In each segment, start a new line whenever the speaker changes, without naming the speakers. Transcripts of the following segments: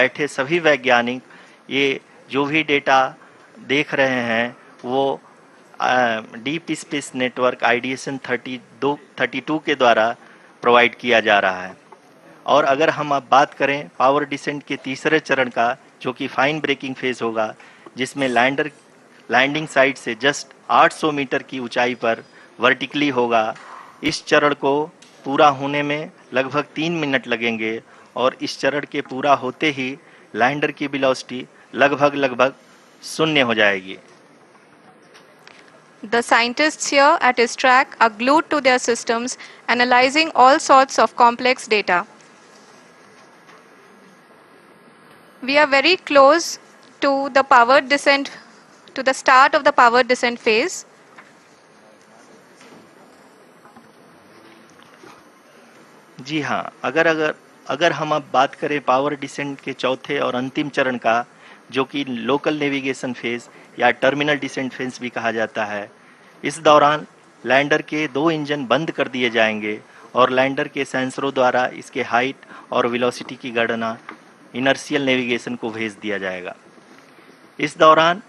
बैठे सभी वैज्ञानिक ये जो भी डेटा देख रहे हैं वो डीप स्पेस नेटवर्क आईडीएसएन 32 के द्वारा प्रोवाइड किया जा रहा है। और अगर हम अब बात करें पावर डिसेंट के तीसरे चरण का, जो कि फाइन ब्रेकिंग फेज होगा, जिसमें लैंडर लैंडिंग साइट से जस्ट 800 मीटर की ऊंचाई पर वर्टिकली होगा। इस चरण को पूरा होने में लगभग 3 मिनट लगेंगे और इस चरण के पूरा होते ही लैंडर की वेलोसिटी लगभग शून्य हो जाएगी।
The scientists here at his track are glued to their systems, analyzing all sorts of complex data. We are very close to the power descent, to the start of the power descent phase.
जी हाँ, अगर हम अब बात करें power descent के चौथे और अंतिम चरण का, जो कि लोकल नेविगेशन फेज या टर्मिनल डिसेंट फेज भी कहा जाता है, इस दौरान लैंडर के 2 इंजन बंद कर दिए जाएंगे और लैंडर के सेंसरों द्वारा इसके हाइट और वेलोसिटी की गणना इनर्शियल नेविगेशन को भेज दिया जाएगा। इस दौरान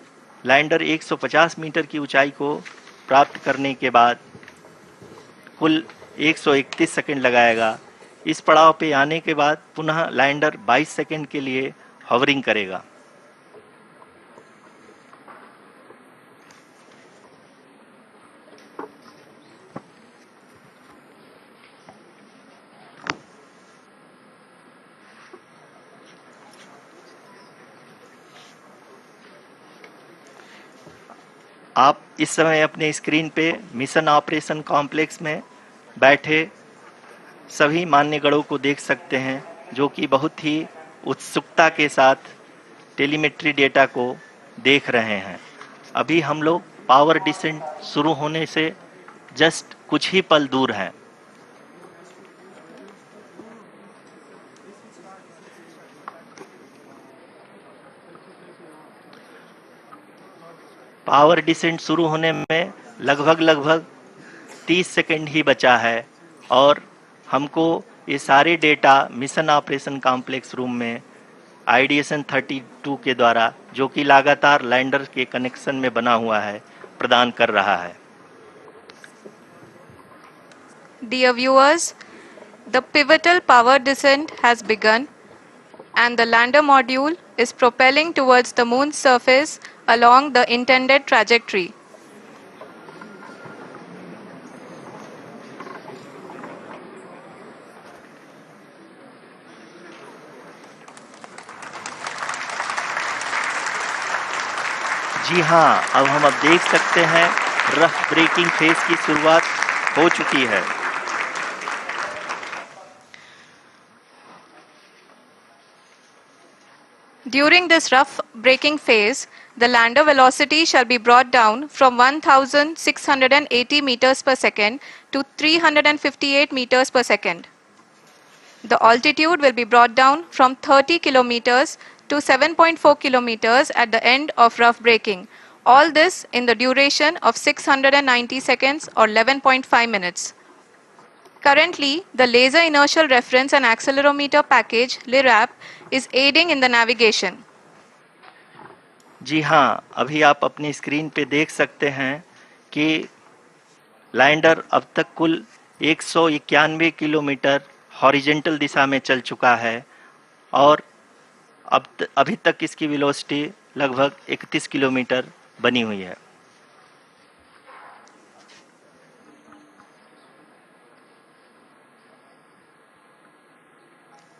लैंडर 150 मीटर की ऊंचाई को प्राप्त करने के बाद कुल 131 सेकंड लगाएगा। इस पड़ाव पे आने के बाद पुनः लैंडर 22 सेकंड के लिए हॉवरिंग करेगा। आप इस समय अपने स्क्रीन पे मिशन ऑपरेशन कॉम्प्लेक्स में बैठे सभी मान्यगणों को देख सकते हैं, जो कि बहुत ही उत्सुकता के साथ टेलीमेट्री डेटा को देख रहे हैं। अभी हम लोग पावर डिसेंट शुरू होने से जस्ट कुछ ही पल दूर हैं। पावर डिसेंट शुरू होने में लगभग 30 सेकंड ही बचा है और हमको ये सारे data mission operation complex room में आईडीएसएन 32 के द्वारा, जो कि लगातार लैंडर के कनेक्शन में बना हुआ है, प्रदान कर रहा है।
Dear viewers, the pivotal power descent has begun and the lander module is propelling towards the moon's surface along the intended trajectory.
जी हाँ, अब हम देख सकते हैं रफ ब्रेकिंग फेज की शुरुआत हो चुकी है।
During this rough braking phase, the lander velocity shall be brought down from 1,680 meters per second to 358 meters per second. The altitude will be brought down from 30 kilometers to 7.4 kilometers at the end of rough braking. All this in the duration of 690 seconds or 11.5 minutes. Currently, the Laser Inertial Reference and Accelerometer package (LIRAP) is aiding in the navigation.
जी हाँ, अभी आप अपनी screen पे देख सकते हैं कि lander अब तक कुल 191 किलोमीटर हॉरिजेंटल दिशा में चल चुका है और अभी तक इसकी वेलोसिटी लगभग 31 किलोमीटर बनी हुई है।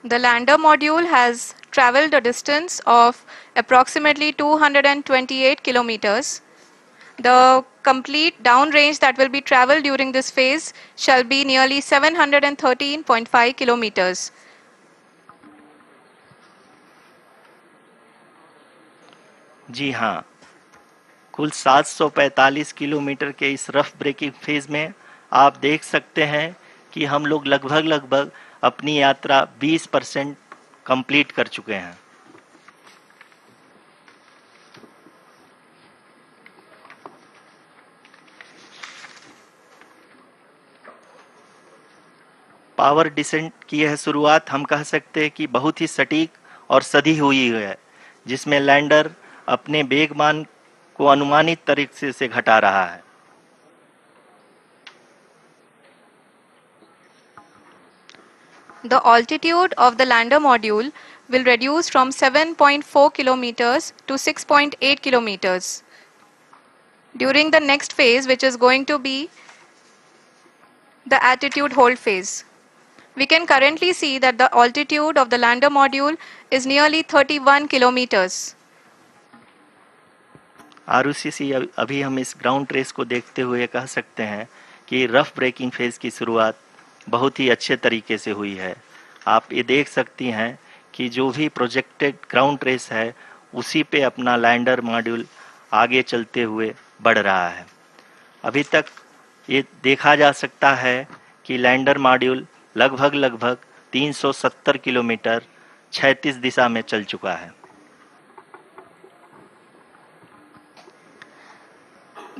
The lander module has traveled a distance of approximately 228 kilometers. The complete downrange that will be traveled during this phase shall be nearly 713.5 kilometers.
जी हाँ, कुल 745 किलोमीटर के इस रफ ब्रेकिंग फेज में आप देख सकते हैं कि हम लोग लगभग अपनी यात्रा 20% कंप्लीट कर चुके हैं। पावर डिसेंट की यह शुरुआत हम कह सकते हैं कि बहुत ही सटीक और सधी हुई है, जिसमें लैंडर अपने वेगमान को अनुमानित तरीके से घटा रहा है।
The altitude of the lander module will reduce from 7.4 kilometers to 6.8 kilometers during the next phase, which is going to be the attitude hold phase. We can currently see that the altitude of the lander module is nearly 31 kilometers.
Arushi, अभी हम इस ground trace को देखते हुए कह सकते हैं कि रफ ब्रेकिंग फेज की शुरुआत बहुत ही अच्छे तरीके से हुई है। आप ये देख सकती हैं कि जो भी प्रोजेक्टेड ग्राउंड ट्रेस है उसी पे अपना लैंडर मॉड्यूल आगे चलते हुए बढ़ रहा है। अभी तक ये देखा जा सकता है कि लैंडर मॉड्यूल लगभग 370 किलोमीटर क्षैतिज दिशा में चल चुका है।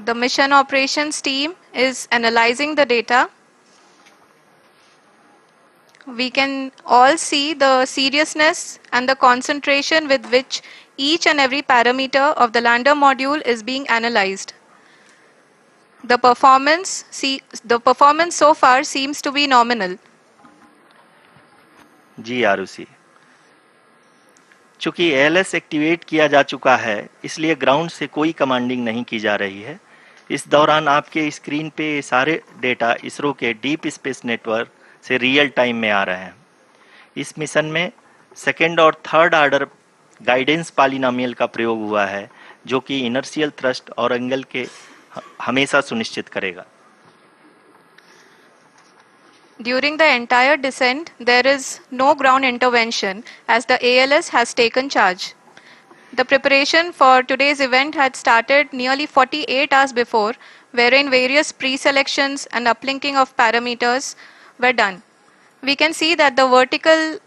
The mission operations team is analyzing the data. We can all see the seriousness and the concentration with which each and every parameter of the lander module is being analyzed. The performance so far seems to be nominal.
जी आरुषि, चूंकि ALS activate किया जा चुका है इसलिए ground से कोई commanding नहीं की जा रही है। इस दौरान आपके स्क्रीन पे सारे डेटा इसरो के डीप स्पेस नेटवर्क से रियल टाइम में आ रहे हैं। इस मिशन में सेकेंड और थर्ड ऑर्डर गाइडेंस पॉलिनोमियल का प्रयोग हुआ है, जो कि इनर्शियल थ्रस्ट और एंगल के हमेशा सुनिश्चित करेगा।
During the entire descent, there is no ground intervention as the ALS has taken charge. The preparation for today's event had started nearly 48 hours before, wherein various pre-selections and uplinking of parameters were done. We can see that the vertical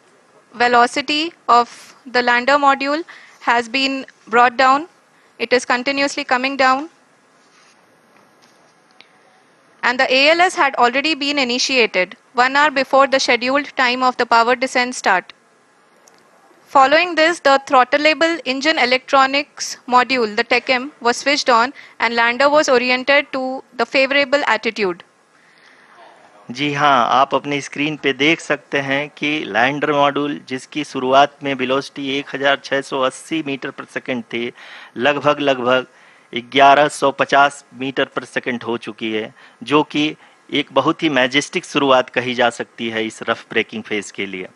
velocity of the lander module has been brought down. It is continuously coming down. And the ALS had already been initiated 1 hour before the scheduled time of the power descent start. Following this, the throttleable engine electronics module, the TECM, was switched on and lander was oriented to the favorable attitude.
जी हाँ, आप अपनी screen पे देख सकते हैं कि lander module जिसकी शुरुआत में वेलोसिटी 1680 मीटर पर सेकंड थी, लगभग 1150 मीटर पर सेकंड हो चुकी है, जो कि एक बहुत ही मैजेस्टिक शुरुआत कही जा सकती है इस रफ ब्रेकिंग फेज के लिए।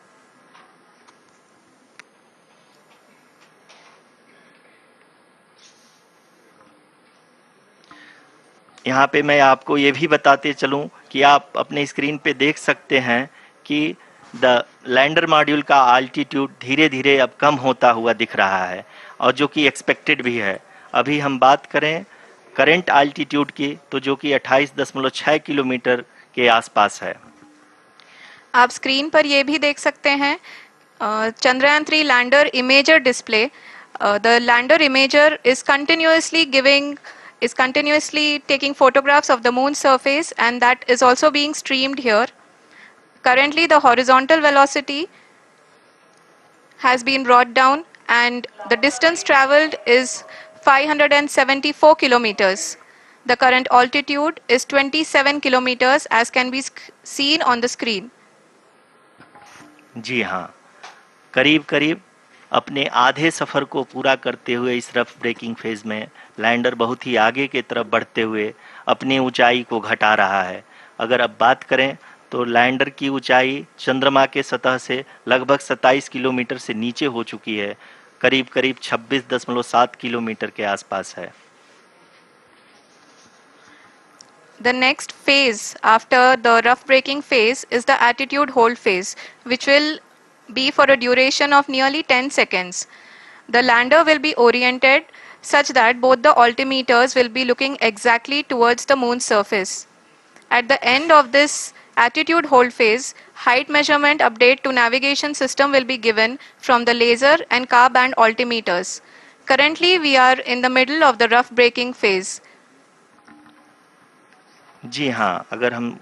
यहाँ पे मैं आपको ये भी बताते चलूँ कि आप अपने स्क्रीन पे देख सकते हैं कि द लैंडर मॉड्यूल का आल्टीट्यूड धीरे धीरे अब कम होता हुआ दिख रहा है, और जो कि एक्सपेक्टेड भी है। अभी हम बात करें करंट आल्टीट्यूड की, तो जो कि 28.6 किलोमीटर के आसपास है।
आप स्क्रीन पर ये भी देख सकते हैं Chandrayaan 3 lander imager display. The lander imager is continuously taking photographs of the moon's surface, and that is also being streamed here. Currently, the horizontal velocity has been brought down and the distance traveled is 574 kilometers. The current altitude is 27 kilometers as can be seen on the screen.
जी हाँ, करीब करीब अपने आधे सफ़र को पूरा करते हुए इस रफ ब्रेकिंग फेज में लैंडर बहुत ही आगे की तरफ बढ़ते हुए अपनी ऊंचाई को घटा रहा है। अगर अब बात करें तो लैंडर की ऊंचाई चंद्रमा के सतह से लगभग 27 किलोमीटर से नीचे हो चुकी है, करीब करीब 26.7 किलोमीटर के आसपास है।
The next phase after the rough braking phase is the attitude hold phase, which will be for a duration of nearly 10 seconds. The lander will be oriented such that both the altimeters will be looking exactly towards the moon's surface. At the end of this attitude hold phase, height measurement update to navigation system will be given from the laser and car band altimeters. Currently, we are in the middle of the rough braking phase.
जी हाँ, अगर हम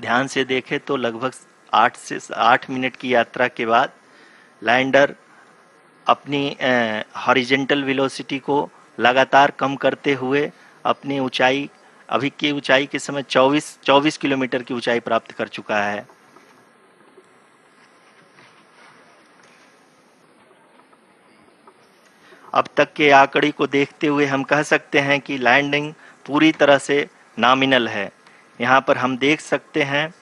ध्यान से देखें तो लगभग 8 minute की यात्रा के बाद लैंडर अपनी हॉरिजेंटल वेलोसिटी को लगातार कम करते हुए अपनी ऊंचाई, अभी की ऊंचाई के समय 24 किलोमीटर की ऊंचाई प्राप्त कर चुका है। अब तक के आंकड़े को देखते हुए हम कह सकते हैं कि लैंडिंग पूरी तरह से नॉमिनल है। यहाँ पर हम देख सकते हैं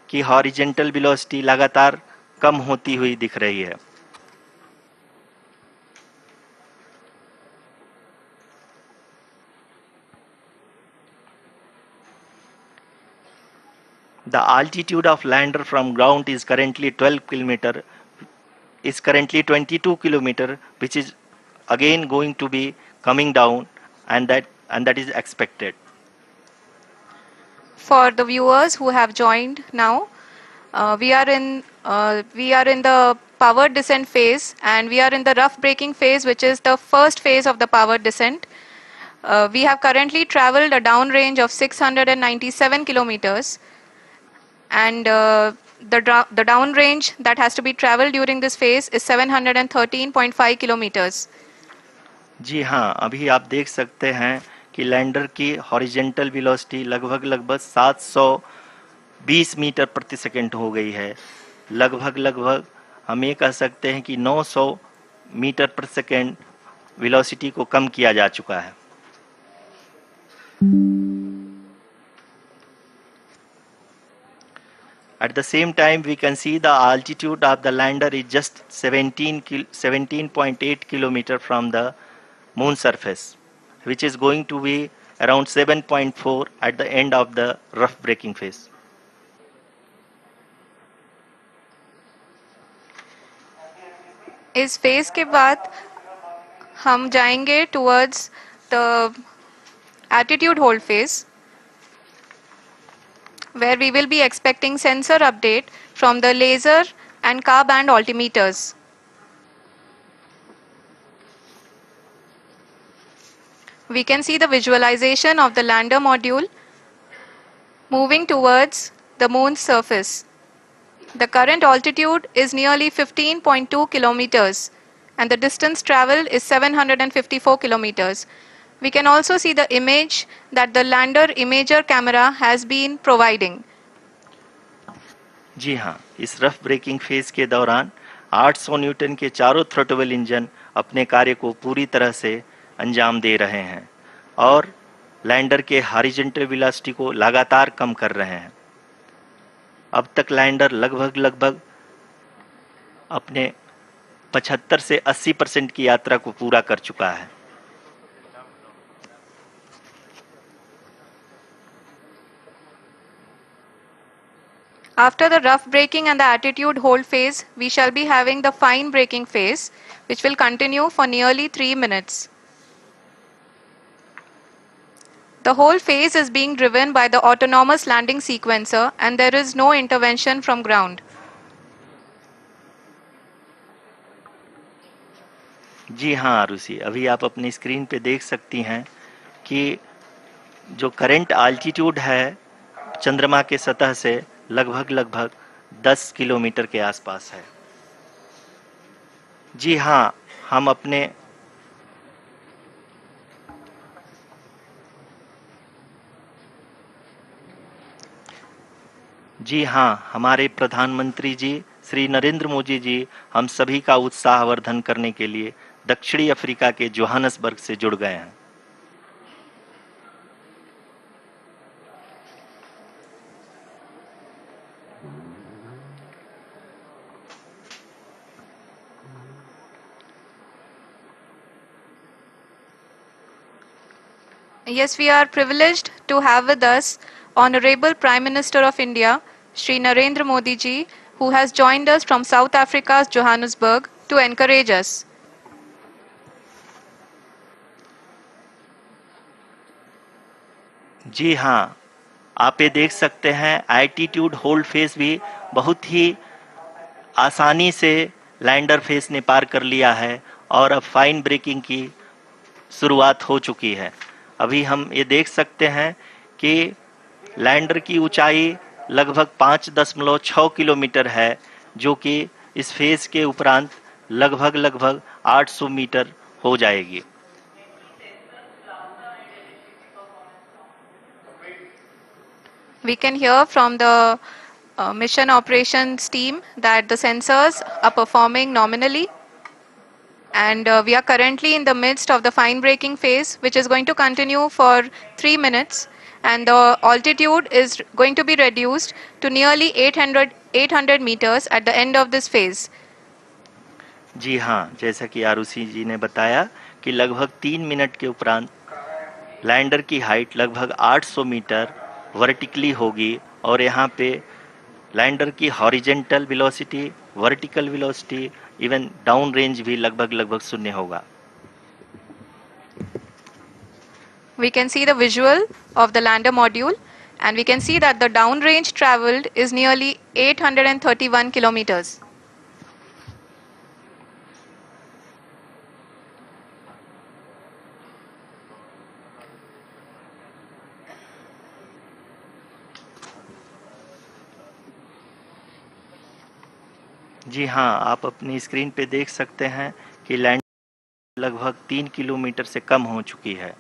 कि हॉरिजेंटल वेलोसिटी लगातार कम होती हुई दिख रही है। The altitude of lander from ground is currently 22 kilometer, which is again going to be coming down, and that is expected.
For the viewers who have joined now, we are in the powered descent phase, and we are in the rough braking phase, which is the first phase of the powered descent. We have currently traveled a downrange of 697 kilometers, and the downrange that has to be traveled during this phase is 713.5 kilometers.
जी हाँ, अभी आप देख सकते हैं कि lander की horizontal velocity लगभग 720 metre प्रति सेकंड हो गई है। लगभग हम ये कह सकते हैं कि 900 मीटर प्रति सेकंड वेलोसिटी को कम किया जा चुका है। At the same time, we can see the altitude of the lander is just 17.8 kilometer from the moon surface, which is going to be around 7.4 at the end of the rough braking phase.
इस phase के बाद हम जाएंगे towards the attitude hold phase, where we will be expecting sensor update from the laser and car band altimeters. We can see the visualization of the lander module moving towards the moon's surface. The current altitude is nearly 15.2 kilometers, and the distance traveled is 754 kilometers. We can also see the image that the lander imager camera has been providing.
जी हाँ, इस rough breaking phase के दौरान 800 Newton के चारों throttle engine अपने कार्य को पूरी तरह से अंजाम दे रहे हैं और लैंडर के हॉरिजॉन्टल वेलोसिटी को लगातार कम कर रहे हैं। अब तक लैंडर लगभग अपने 75 से 80% की यात्रा को पूरा कर चुका है।
After the rough braking and the attitude hold phase, we shall be having the fine braking phase, which will continue for nearly 3 minutes. The whole phase is being driven by the autonomous landing sequencer, and there is no intervention from ground.
जी हाँ आरुषि, अभी आप अपनी screen पे देख सकती हैं कि जो करंट आल्टीट्यूड है चंद्रमा के सतह से लगभग 10 किलोमीटर के आसपास है। जी हाँ, हम अपने जी हाँ, हमारे प्रधानमंत्री जी श्री नरेंद्र मोदी जी हम सभी का उत्साहवर्धन करने के लिए दक्षिणी अफ्रीका के जोहानसबर्ग से जुड़ गए हैं।
Yes, we are privileged to have with us Honorable Prime Minister of India, Shri Narendra Modi ji, who has joined us from South Africa's Johannesburg to encourage us.
जी हाँ, आप ये देख सकते हैं एल्टीट्यूड होल्ड फेज भी बहुत ही आसानी से लैंडर फेज ने पार कर लिया है और अब फाइन ब्रेकिंग की शुरुआत हो चुकी है। अभी हम ये देख सकते हैं कि लैंडर की ऊंचाई लगभग 5.6 किलोमीटर है, जो कि इस फेज के उपरांत लगभग लगभग 800 मीटर हो जाएगी।
We can hear from the mission operations team that the sensors are performing nominally, and we are currently in the midst of the fine braking phase, which is going to continue for 3 minutes, and the altitude is going to be reduced to nearly 800 meters at the end of this phase.
जी हाँ, जैसा कि आरुषि जी ने बताया कि लगभग 3 minute के उपरांत lander की हाइट लगभग 800 मीटर वर्टिकली होगी और यहाँ पे लैंडर की horizontal velocity, vertical velocity, even down range भी लगभग लगभग शून्य होगा।
We can see the visual of the lander module, and we can see that the downrange traveled is nearly 831 kilometers.
जी हाँ, आप अपनी स्क्रीन पे देख सकते हैं कि लैंड लगभग 3 किलोमीटर से कम हो चुकी है।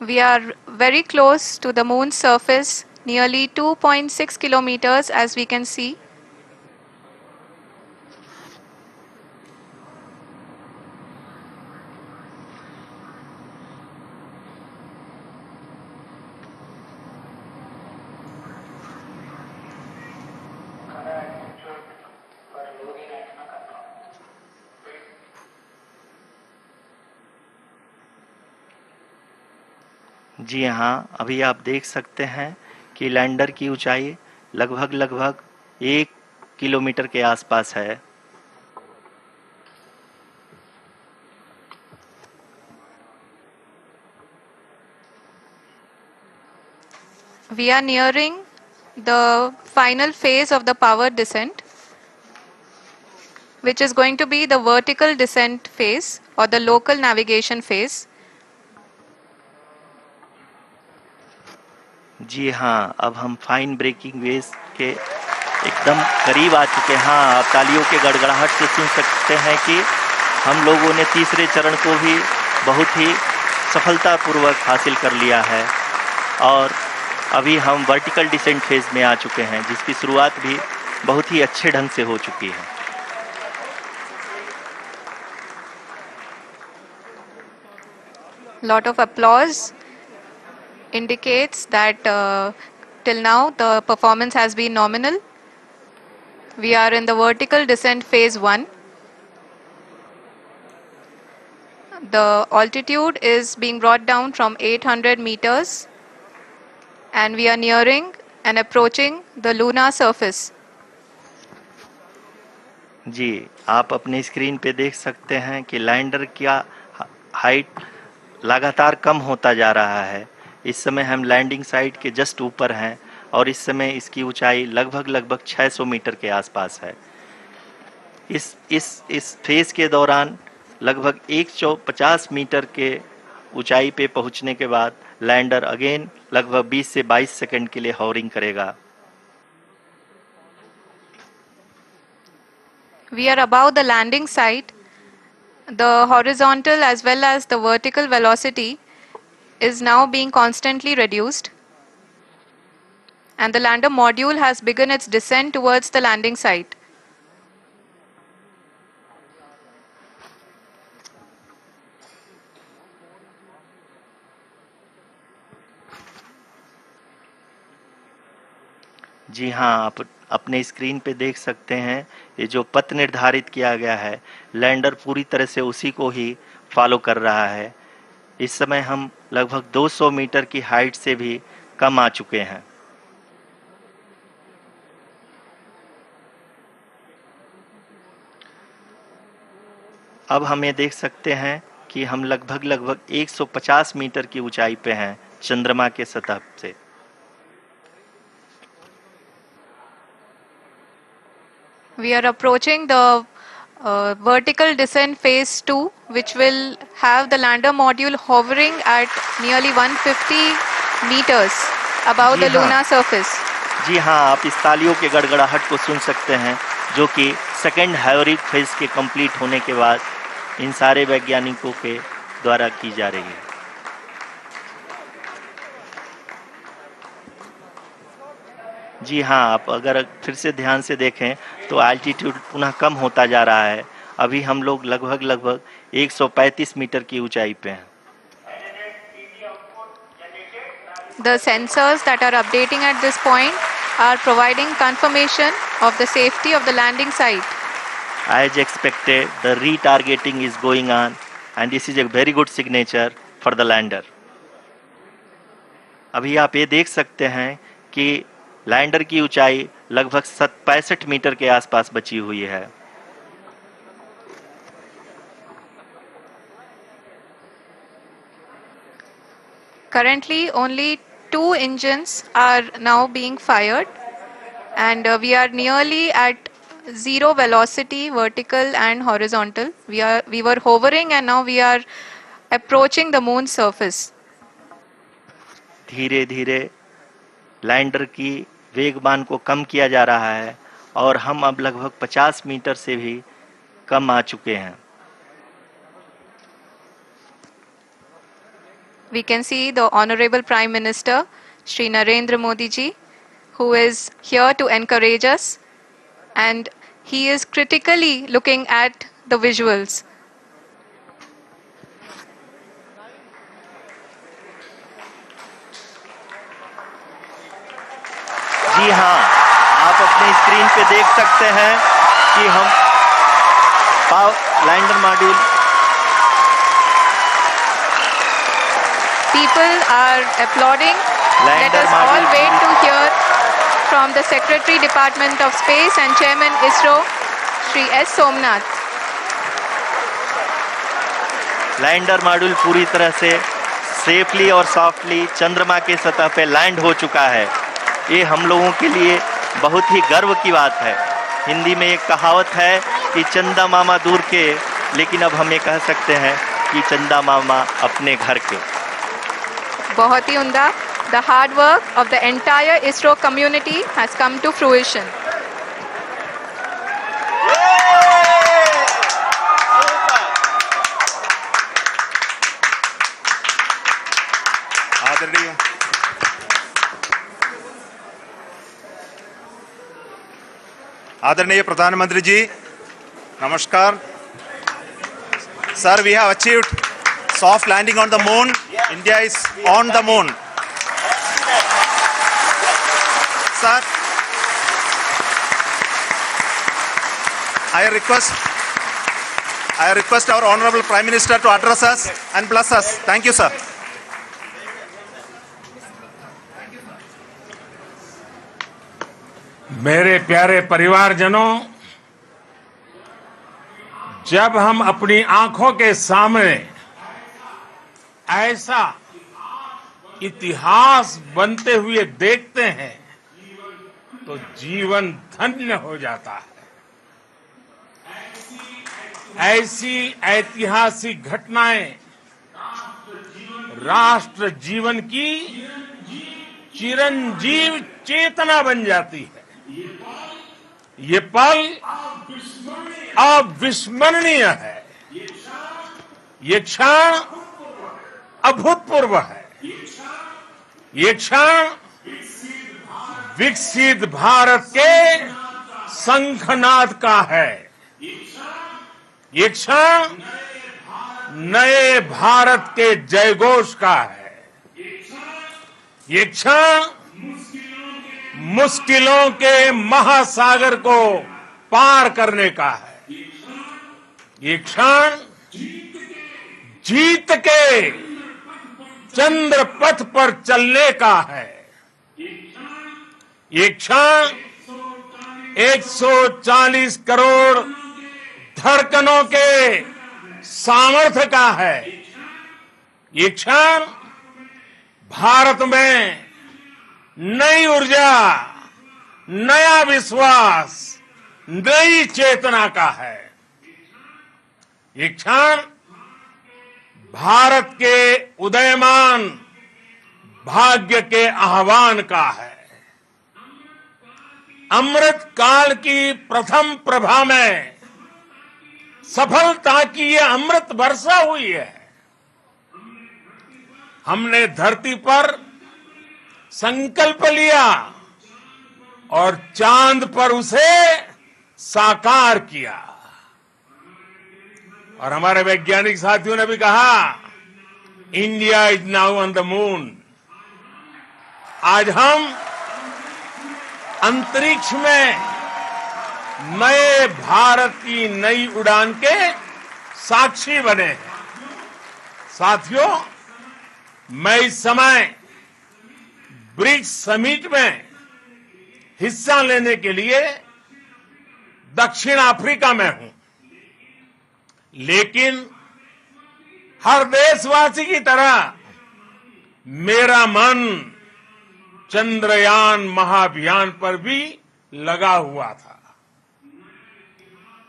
We are very close to the moon's surface, nearly 2.6 kilometers, as we can see.
जी हाँ, अभी आप देख सकते हैं कि लैंडर की ऊंचाई लगभग लगभग 1 किलोमीटर के आसपास है।
We are nearing the final phase of the power descent, which is going to be the vertical descent phase or the local navigation phase.
जी हाँ, अब हम फाइन ब्रेकिंग वेव्स के एकदम करीब आ चुके हैं। हाँ, आप तालियों के गड़गड़ाहट से सुन सकते हैं कि हम लोगों ने तीसरे चरण को भी बहुत ही सफलतापूर्वक हासिल कर लिया है और अभी हम वर्टिकल डिसेंट फेज में आ चुके हैं, जिसकी शुरुआत भी बहुत ही अच्छे ढंग से हो चुकी है।
Lot of applause indicates that till now the performance has been nominal. We are in the vertical descent phase 1. The altitude is being brought down from 800 meters, and we are nearing and approaching the lunar surface.
जी, आप अपने screen पे देख सकते हैं कि lander का height लगातार कम होता जा रहा है। इस समय हम लैंडिंग साइट के जस्ट ऊपर हैं और इस समय इसकी ऊंचाई लगभग लगभग 600 मीटर के आसपास है। इस फेज के दौरान लगभग 150 मीटर के ऊंचाई पे पहुंचने के बाद लैंडर अगेन लगभग 20 से 22 सेकंड के लिए हॉवरिंग करेगा।
We are above the landing site. The horizontal as well as the vertical velocity is now being constantly reduced, and the lander module has begun its descent towards the landing site.
जी हाँ, आप अपने screen पे देख सकते हैं ये जो पथ निर्धारित किया गया है, लैंडर पूरी तरह से उसी को ही फॉलो कर रहा है। इस समय हम लगभग 200 मीटर की हाइट से भी कम आ चुके हैं। अब हम ये देख सकते हैं कि हम लगभग लगभग 150 मीटर की ऊंचाई पे हैं चंद्रमा के सतह से।
We are approaching the vertical descent phase 2, which will have the lander module hovering at nearly 150 meters above the
जी हाँ।
lunar surface.
जी हाँ, आप इस तालियों के गड़गड़ाहट को सुन सकते हैं, जो कि सेकेंड हाइब्रिड फेज के कंप्लीट होने के बाद इन सारे वैज्ञानिकों के द्वारा की जा रही है। जी हाँ, आप अगर फिर से ध्यान से देखें तो एल्टीट्यूड पुनः कम होता जा रहा है। अभी हम लोग लगभग 135 मीटर की ऊंचाई पे हैं।
The sensors that are updating at this point are providing confirmation of the safety of the landing site.
As expected, the retargeting is going on, and this is a very good signature for the lander. अभी आप ये देख सकते हैं कि lander की ऊंचाई लगभग 65 मीटर के आसपास बची हुई है।
Currently, only 2 engines are now being fired, and we are nearly at zero velocity, vertical and horizontal. We were hovering, and now we are approaching the moon's surface.
धीरे धीरे लैंडर की वेगमान को कम किया जा रहा है और हम अब लगभग 50 मीटर से भी कम आ चुके हैं।
We can see the Honorable Prime Minister, Shri Narendra Modi ji, who is here to encourage us, and he is critically looking at the visuals.
जी हाँ, आप अपने स्क्रीन पे देख सकते हैं कि हम lander module
People are applauding. Let us all wait to hear from the Secretary Department of Space and Chairman ISRO, Shri S. Somnath.
Lander module पूरी तरह से सेफली और सॉफ्टली चंद्रमा के सतह पे लैंड हो चुका है। ये हम लोगों के लिए बहुत ही गर्व की बात है। हिंदी में एक कहावत है कि चंदा मामा दूर के, लेकिन अब हम ये कह सकते हैं कि चंदा मामा अपने घर के।
बहुत ही उम्दा। The hard work of the entire ISRO community has come to fruition.
आदरणीय प्रधानमंत्री जी, नमस्कार। Sir, we have achieved soft landing on the moon. India is on the moon. Sir, I request our Honorable Prime Minister to address us and bless us. Thank you, sir.
मेरे प्यारे परिवारजनों, जब हम अपनी आंखों के सामने ऐसा इतिहास बनते हुए देखते हैं तो जीवन धन्य हो जाता है। ऐसी ऐतिहासिक घटनाएं राष्ट्र जीवन की चिरंजीव चेतना बन जाती है। ये पल अविस्मरणीय है। ये क्षण अभूतपूर्व है। ये क्षण विकसित भारत के शंखनाद का है। ये क्षण नए भारत के जयघोष का है। ये क्षण मुश्किलों के महासागर को पार करने का है। ये क्षण जीत के चंद्र पथ पर चलने का है। ये क्षण 140 करोड़ धड़कनों के सामर्थ्य का है। ये क्षण भारत में नई ऊर्जा, नया विश्वास, नई चेतना का है। ये क्षण भारत के उदयमान भाग्य के आह्वान का है। अमृत काल की प्रथम प्रभा में सफलता की ये अमृत वर्षा हुई है। हमने धरती पर संकल्प लिया और चांद पर उसे साकार किया। और हमारे वैज्ञानिक साथियों ने भी कहा, India is now on the moon. आज हम अंतरिक्ष में नए भारत की नई उड़ान के साक्षी बने हैं। साथियों, मैं इस समय ब्रिक्स समिट में हिस्सा लेने के लिए दक्षिण अफ्रीका में हूं, लेकिन हर देशवासी की तरह मेरा मन चंद्रयान महाअभियान पर भी लगा हुआ था।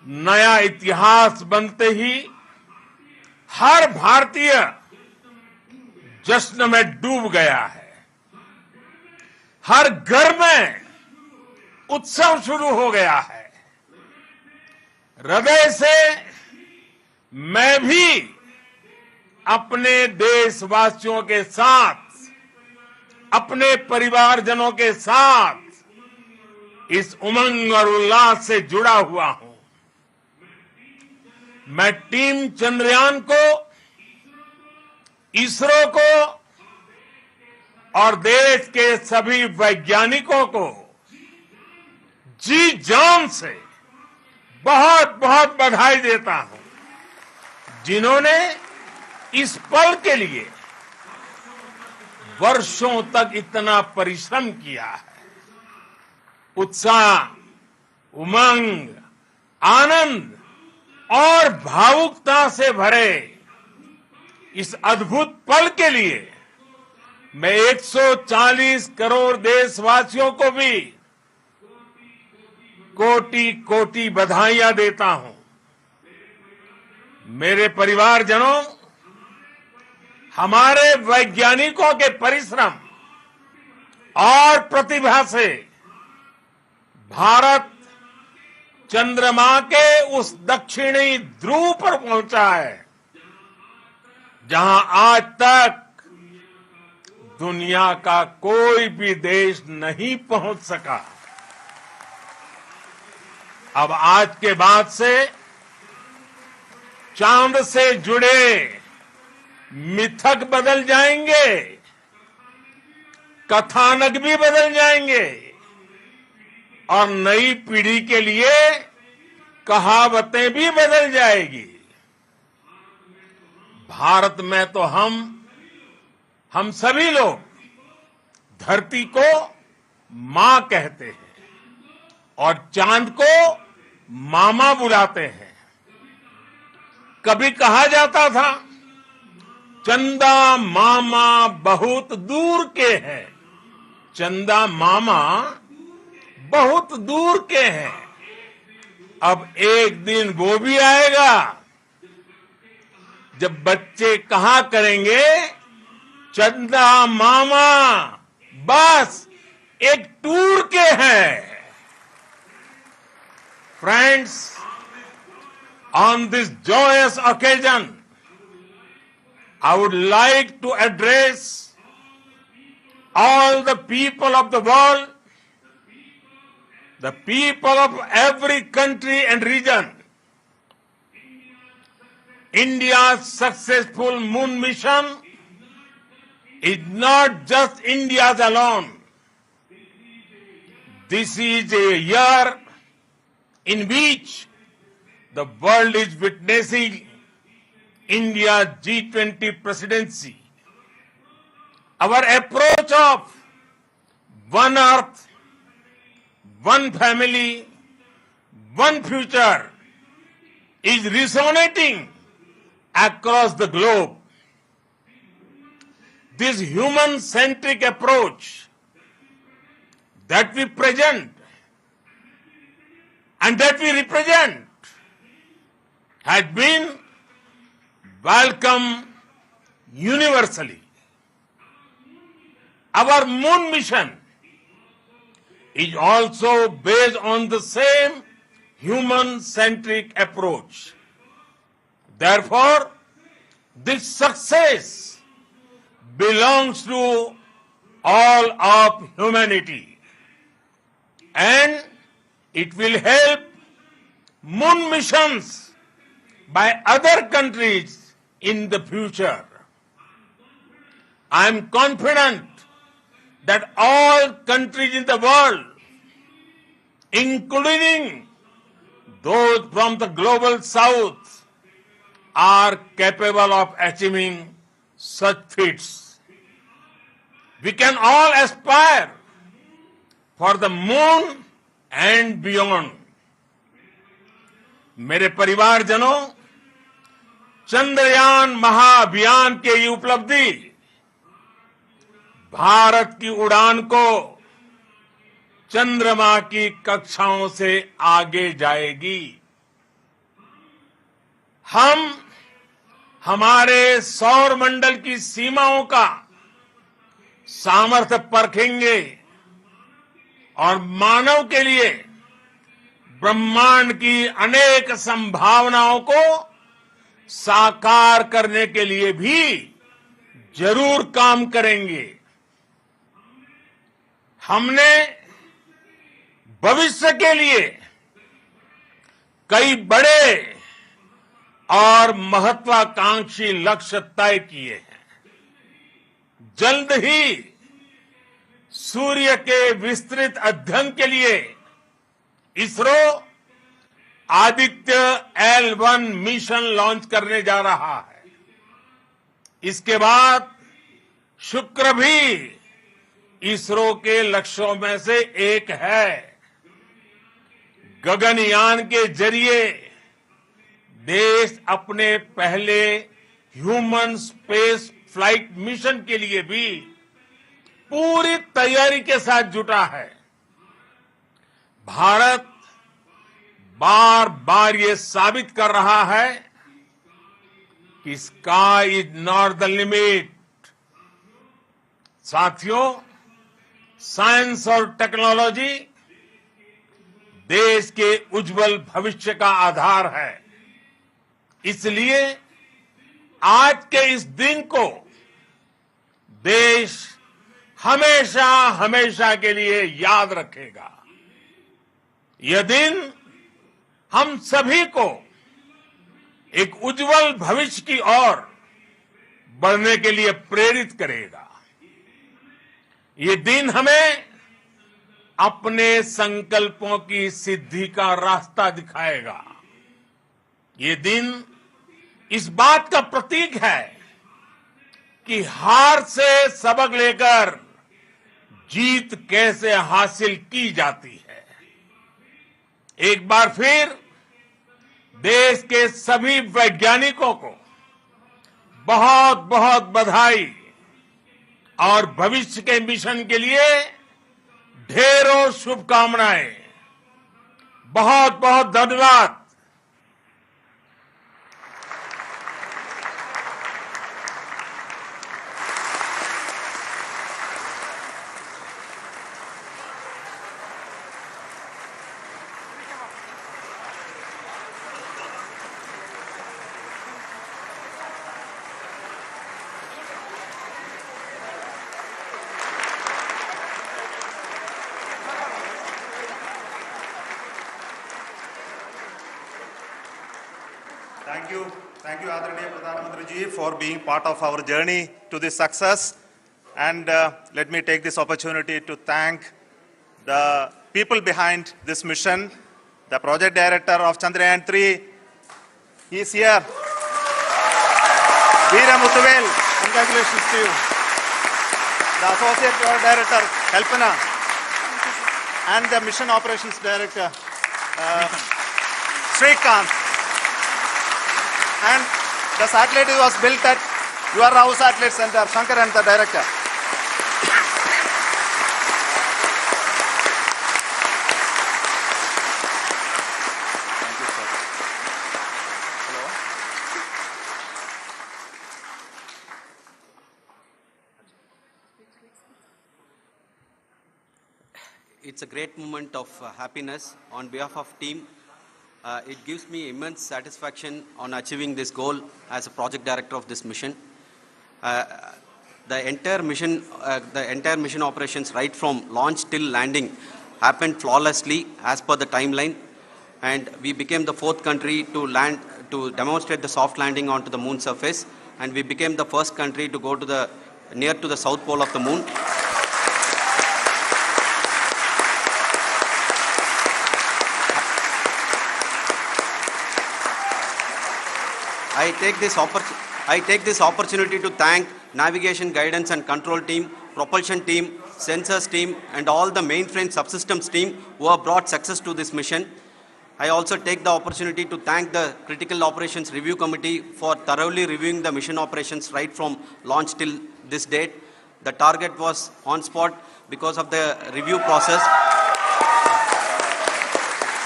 नया इतिहास बनते ही हर भारतीय जश्न में डूब गया है। हर घर में उत्सव शुरू हो गया है। हृदय से मैं भी अपने देशवासियों के साथ, अपने परिवारजनों के साथ इस उमंग और उल्लास से जुड़ा हुआ हूं। मैं टीम चंद्रयान को, इसरो को और देश के सभी वैज्ञानिकों को जी जान से बहुत बहुत बधाई देता हूं, जिन्होंने इस पल के लिए वर्षों तक इतना परिश्रम किया है। उत्साह, उमंग, आनंद और भावुकता से भरे इस अद्भुत पल के लिए मैं 140 करोड़ देशवासियों को भी कोटि कोटि बधाइयां देता हूं। मेरे परिवारजनों, हमारे वैज्ञानिकों के परिश्रम और प्रतिभा से भारत चंद्रमा के उस दक्षिणी ध्रुव पर पहुंचा है, जहां आज तक दुनिया का कोई भी देश नहीं पहुंच सका। अब आज के बाद से चांद से जुड़े मिथक बदल जाएंगे, कथानक भी बदल जाएंगे और नई पीढ़ी के लिए कहावतें भी बदल जाएगी। भारत में तो हम सभी लोग धरती को मां कहते हैं और चांद को मामा बुलाते हैं। कभी कहा जाता था, चंदा मामा बहुत दूर के हैं। चंदा मामा बहुत दूर के हैं। अब एक दिन वो भी आएगा जब बच्चे कहा करेंगे, चंदा मामा बस एक टूर के हैं। Friends, on this joyous occasion, I would like to address all the people of the world, the people of every country and region. India's successful moon mission is not just India's alone. This is a year in which the world is witnessing India's G20 presidency. Our approach of one earth, one family, one future is resonating across the globe. This human-centric approach that we present and that we represent has been welcomed universally. Our moon mission is also based on the same human-centric approach. Therefore, this success belongs to all of humanity, and it will help moon missions by other countries in the future. I am confident that all countries in the world, including those from the global south, are capable of achieving such feats. We can all aspire for the moon and beyond. मेरे परिवारजनों, चंद्रयान महाअभियान की ये उपलब्धि भारत की उड़ान को चंद्रमा की कक्षाओं से आगे जाएगी। हम हमारे सौर मंडल की सीमाओं का सामर्थ्य परखेंगे और मानव के लिए ब्रह्मांड की अनेक संभावनाओं को साकार करने के लिए भी जरूर काम करेंगे। हमने भविष्य के लिए कई बड़े और महत्वाकांक्षी लक्ष्य तय किए हैं। जल्द ही सूर्य के विस्तृत अध्ययन के लिए ISRO Aditya L1 mission launch करने जा रहा है। इसके बाद शुक्र भी इसरो के लक्ष्यों में से एक है। गगनयान के जरिए देश अपने पहले ह्यूमन स्पेस फ्लाइट मिशन के लिए भी पूरी तैयारी के साथ जुटा है। भारत बार बार ये साबित कर रहा है कि sky is not the limit. साथियों, साइंस और टेक्नोलॉजी देश के उज्जवल भविष्य का आधार है। इसलिए आज के इस दिन को देश हमेशा हमेशा के लिए याद रखेगा। यह दिन हम सभी को एक उज्जवल भविष्य की ओर बढ़ने के लिए प्रेरित करेगा। ये दिन हमें अपने संकल्पों की सिद्धि का रास्ता दिखाएगा। ये दिन इस बात का प्रतीक है कि हार से सबक लेकर जीत कैसे हासिल की जाती है। एक बार फिर देश के सभी वैज्ञानिकों को बहुत बहुत बधाई और भविष्य के मिशन के लिए ढेरों शुभकामनाएं। बहुत बहुत धन्यवाद।
Thank you, Adharaniya Pradhan Mantri ji, for being part of our journey to this success. And let me take this opportunity to thank the people behind this mission, the project director of Chandrayaan-3. He is here. Veera Muthuvel, congratulations to you. The associate project director, Kalpana, and the mission operations director, Srikanth. And the satellite was built at your house satellite center, Shankar and the director. Thank you, sir. Hello.
it's a great moment of happiness on behalf of team. It gives me immense satisfaction on achieving this goal as a project director of this mission. The entire mission operations right from launch till landing happened flawlessly as per the timeline, and we became the fourth country to demonstrate the soft landing onto the moon surface, and we became the first country to go to near to the south pole of the moon. I take this opportunity to thank navigation, guidance and control team, propulsion team, sensors team and all the mainframe subsystems team who have brought success to this mission. I also take the opportunity to thank the Critical Operations Review Committee for thoroughly reviewing the mission operations right from launch till this date. The target was on spot because of the review process.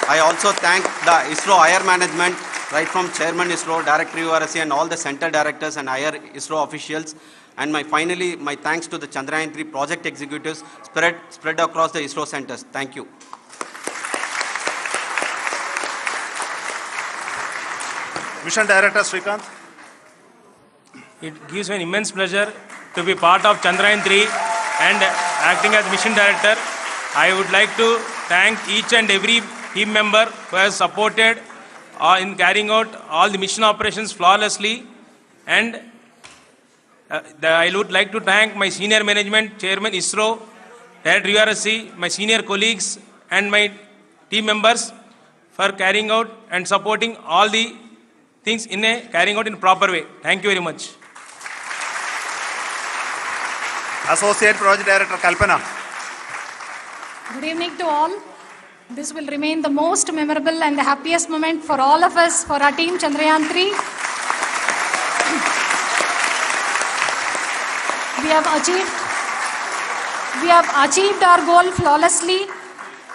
I also thank the ISRO higher management, right from Chairman ISRO, Director URSC and all the center directors and higher ISRO officials. And finally, my thanks to the Chandrayaan-3 project executives spread across the ISRO centers. Thank you.
Mission Director Srikanth.
It gives me an immense pleasure to be part of Chandrayaan-3 and acting as Mission Director. I would like to thank each and every team member who has supported in carrying out all the mission operations flawlessly. And I would like to thank my senior management, Chairman ISRO, Director URSC, my senior colleagues and my team members for carrying out and supporting all the things carrying out in a proper way. Thank you very much.
Associate Project Director Kalpana.
Good evening to all. This will remain the most memorable and the happiest moment for all of us, for our team Chandrayaan-3. We have achieved our goal flawlessly.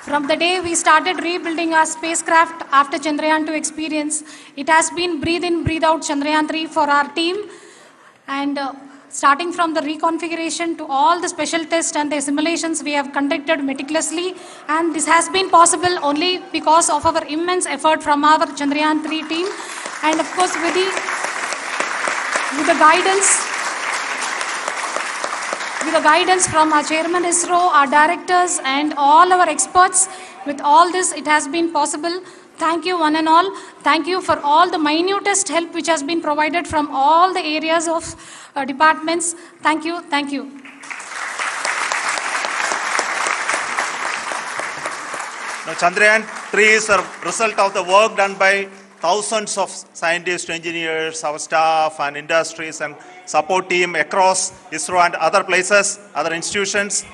From the day we started rebuilding our spacecraft after Chandrayaan-2 experience, it has been breathe in, breathe out Chandrayaan-3 for our team. And starting from the reconfiguration to all the special tests and the simulations we have conducted meticulously. And this has been possible only because of our immense effort from our Chandrayaan-3 team. And of course, with the guidance from our Chairman ISRO, our directors and all our experts, with all this it has been possible. Thank you one and all. Thank you for all the minutest help which has been provided from all the areas of departments. Thank you. Thank you.
Now, Chandrayaan-3 is a result of the work done by thousands of scientists, engineers, our staff and industries and support team across ISRO and other places, other institutions.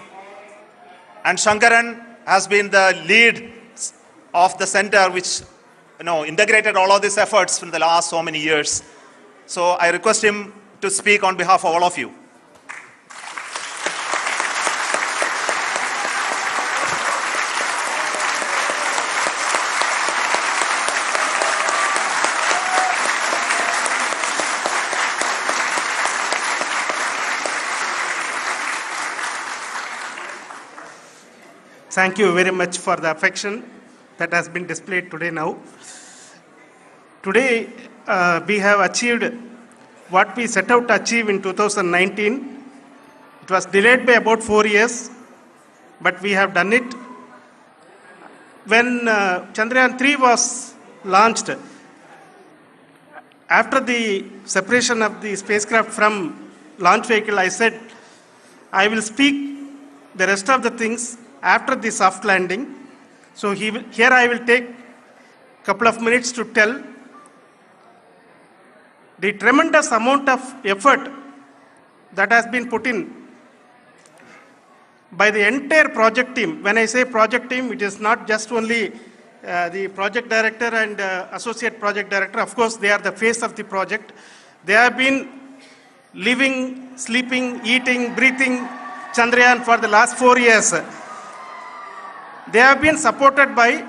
And Shankaran has been the lead of the center which integrated all of these efforts in the last so many years. So I request him to speak on behalf of all of you.
Thank you very much for the affection that has been displayed today now. Today, we have achieved what we set out to achieve in 2019. It was delayed by about 4 years, but we have done it. When Chandrayaan-3 was launched, after the separation of the spacecraft from launch vehicle, I said, I will speak the rest of the things after the soft landing. So here I will take a couple of minutes to tell the tremendous amount of effort that has been put in by the entire project team. When I say project team, it is not just only the project director and associate project director. Of course, they are the face of the project. They have been living, sleeping, eating, breathing Chandrayaan for the last 4 years. They have been supported by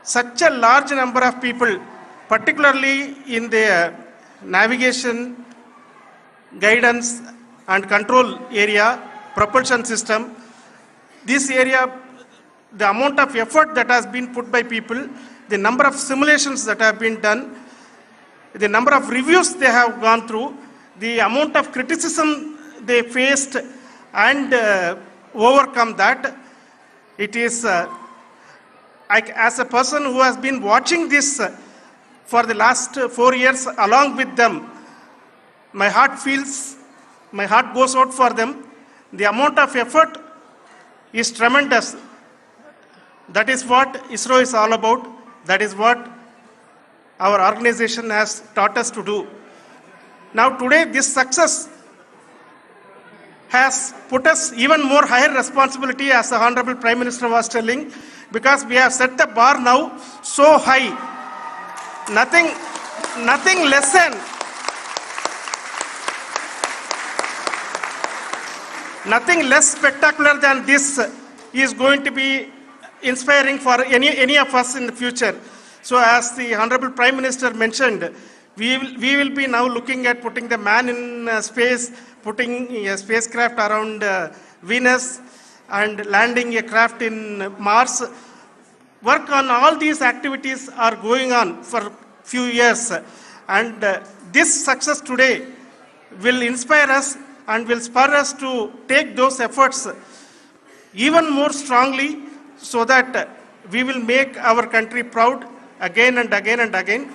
such a large number of people, particularly in the navigation, guidance and control area, propulsion system. This area the amount of effort that has been put by people, the number of simulations that have been done, the number of reviews they have gone through, the amount of criticism they faced and overcome that. It is, as a person who has been watching this for the last 4 years along with them, my heart goes out for them. The amount of effort is tremendous. That is what ISRO is all about. That is what our organization has taught us to do. Now today this success has put us even more higher responsibility, as the Honorable Prime Minister was telling, because we have set the bar now so high. Nothing less than nothing less spectacular than this is going to be inspiring for any of us in the future. So as the Honorable Prime Minister mentioned, we will be now looking at putting the man in space, putting a spacecraft around Venus and landing a craft in Mars. Work on all these activities are going on for few years, and this success today will inspire us and will spur us to take those efforts even more strongly, so that we will make our country proud again and again and again.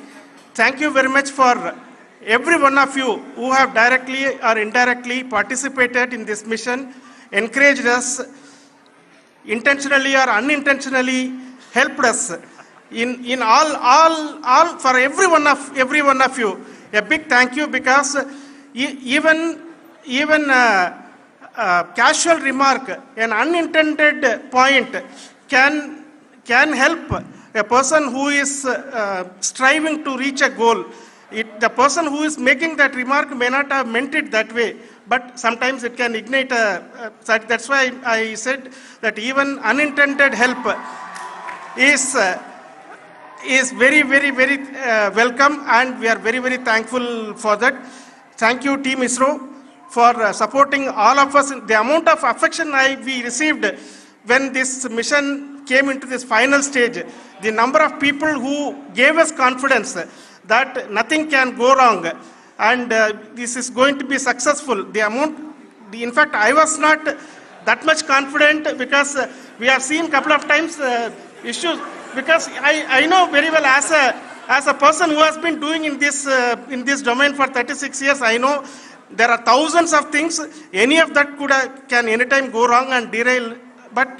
Thank you very much for every one of you who have directly or indirectly participated in this mission, encouraged us, intentionally or unintentionally helped us in all for every one of you. A big thank you, because even casual remark, an unintended point can help a person who is striving to reach a goal. The person who is making that remark may not have meant it that way, but sometimes it can ignite that's why I said that even unintended help is very, very, very welcome, and we are very, very thankful for that. Thank you, Team ISRO, for supporting all of us. The amount of affection we received when this mission came into this final stage, the number of people who gave us confidence that nothing can go wrong and this is going to be successful. In fact, I was not that much confident, because we have seen a couple of times issues, because I know very well as a person who has been doing in this domain for 36 years, I know there are thousands of things. Any of that can anytime go wrong and derail. But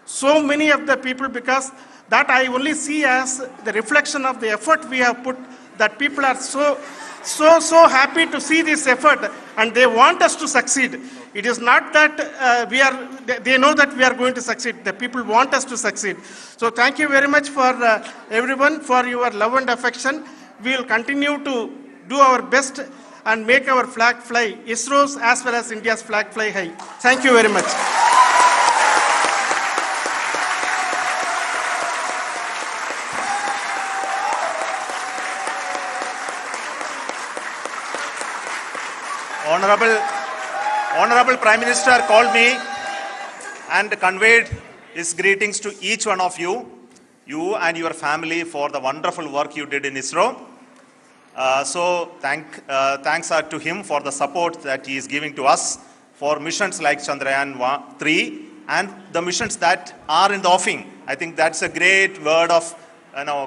so many of the people, because that I only see as the reflection of the effort we have put, that people are so happy to see this effort and they want us to succeed. It is not that they know that we are going to succeed. The people want us to succeed. So thank you very much for everyone for your love and affection. We will continue to do our best and make our flag fly, ISRO's as well as India's flag fly high. Thank you very much.
Honorable Prime Minister called me and conveyed his greetings to each one of you and your family, for the wonderful work you did in ISRO. So thanks are to him for the support that he is giving to us for missions like Chandrayaan-3 and the missions that are in the offing. I think that's a great word of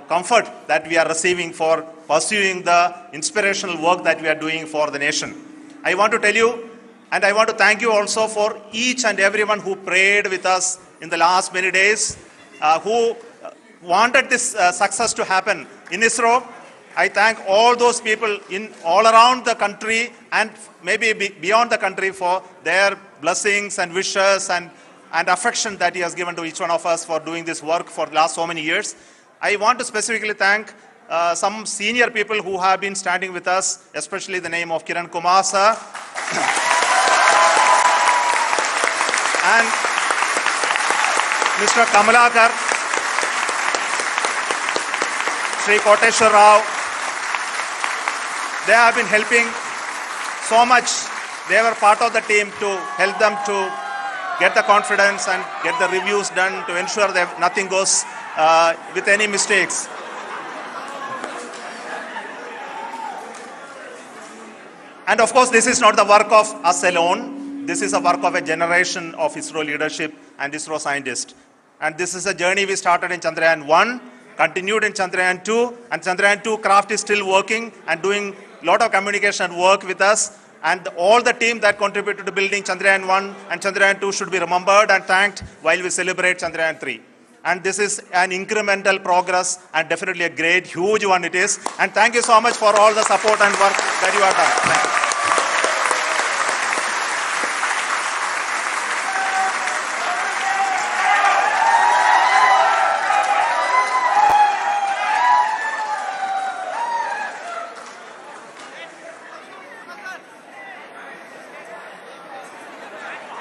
comfort that we are receiving for pursuing the inspirational work that we are doing for the nation. I want to tell you, and I want to thank you also for each and everyone who prayed with us in the last many days, who wanted this success to happen in ISRO. I thank all those people all around the country and maybe beyond the country for their blessings and wishes and affection that he has given to each one of us for doing this work for the last so many years. I want to specifically thank some senior people who have been standing with us, especially the name of Kiran Kumar sir and Mr. Kamalakar, Sri Koteshwar Rao. They have been helping so much. They were part of the team to help them to get the confidence and get the reviews done to ensure that nothing goes with any mistakes. And of course, this is not the work of us alone. This is a work of a generation of ISRO leadership and ISRO scientists. And this is a journey we started in Chandrayaan 1, continued in Chandrayaan 2, and Chandrayaan 2 craft is still working and doing a lot of communication work with us. And all the team that contributed to building Chandrayaan 1 and Chandrayaan 2 should be remembered and thanked while we celebrate Chandrayaan 3. And this is an incremental progress and definitely a great, huge one it is. And thank you so much for all the support and work that you have done. Thank you.